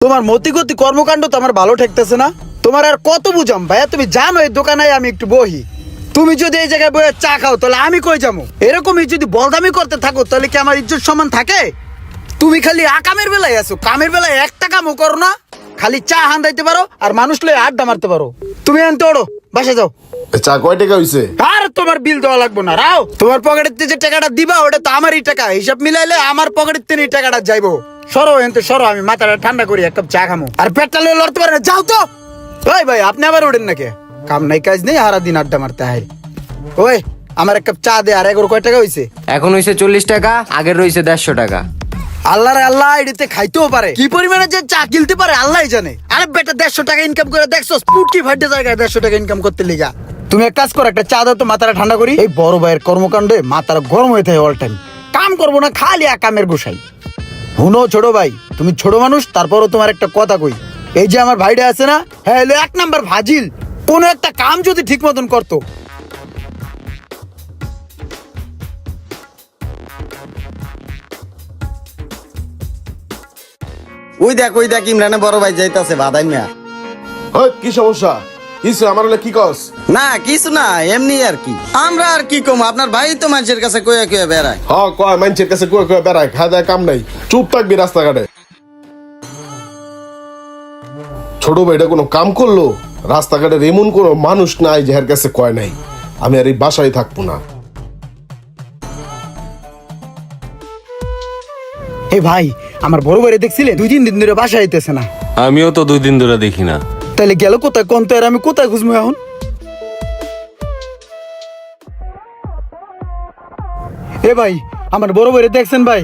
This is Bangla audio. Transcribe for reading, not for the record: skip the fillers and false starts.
তোমার মতিগতি কর্মকাণ্ড তো আমার ভালো ঠেকতেছে না। তোমার আর কত বুঝাম ভাইয়া, তুমি জানো এই দোকানে আমি একটু বহি। তুমি যদি এই জায়গায় বসে চা খাও তাহলে আমি কই যাবো? এরকমই যদি বলদামি করতে থাকো তাহলে কি আমার ইজ্জত সম্মান থাকে? তুমি খালি আকামের বেলায় আছো, কামের বেলায় একটা কামও করো না। খালি চা হান্দাইতে পারো আর মানুষ লয়ে আড্ডা মারতে পারো। তুমি আনতে ওড়ো, বাসা যাও। চা কয় টাকা হইছে? আর তোমার বিল দেওয়া লাগবে না, রাও। তোমার পকেটের যে টাকাটা দিবা ওটা তো আমারই টাকা, হিসাব মিলাইলে আমার পকেটের থেকে এই টাকাটা যাইবো। সরো এনতে সরো, আমি মাথাটা ঠান্ডা করি, এক কাপ চা খামো। আর পেটটা লয়ে লড়তে পারে না, যাও তো। ওই ভাই আপনি আবার ওঠেন নাকি? কাম নাই কাজ নেই, সারা দিন আড্ডা মারতে হয়। ওই আমার এক কাপ চা দে। আর এগারো কয় টাকা হইছে? এখন হইছে 40 টাকা, আগের রইছে 150 টাকা। আল্লাহ রে আল্লাহ, এটাতে খাইতেও পারে, কি পরিমাণে যে চা কিনতে পারে আল্লাহই জানে। আরে বেটা 150 টাকা ইনকাম করে দেখছো? স্পুটকি ফাটে জায়গায় 150 টাকা ইনকাম করতে লিগা। তুমি এক কাজ করো, একটা চা দাও তো, মাথাটা ঠান্ডা করি। এই বড় ভাইয়ের কর্মকাণ্ডে মাথাটা গরম হয়ে থাকে অল টাইম। কাম করবো না, খালি কামের গোসাই। হুনো ছোট ভাই, তুমি ছোট মানুষ, তারপরও তোমার একটা কথা কই। এই যে আমার ভাইটা আছে না, হ্যাঁ এলো 1 নাম্বার ফাজিল। কোনো একটা কাম যদি ঠিক মতন করতো। ওই দেখ ইমরানে বড় ভাই যাইতাছে বাদাই মিয়া। ওই কি সমস্যা? কিছু আমার হলে কি কস? না কিছু না, এমনি আর কি। আমরা আর কি কম, আপনার ভাই তো মানুষের কাছে কয়ে কয়ে বেড়ায়। হ কয় মানুষের কাছে কয়ে কয়ে বেড়ায়, খাওয়া দাওয়া কাম নাই, চুপ থাকবি রাস্তাঘাটে। ছোট ভাইটা কোনো কাম করলো? রাস্তাঘাটের এমন কোনো মানুষ নাই যার কাছে কয় নাই। আমি আর এই বাসায় থাকবো না। হে ভাই, আমার বড় ভাইরে দেখছিলেন? 2-3 দিন ধরে বাসা আইতেছে না। আমিও তো 2 দিন ধরে দেখি না। তাইলে গেল কোথায় কোন? তো আর আমি কোথায় খুঁজবো এখন? এ ভাই, আমার বড় ভাইরে দেখছেন ভাই?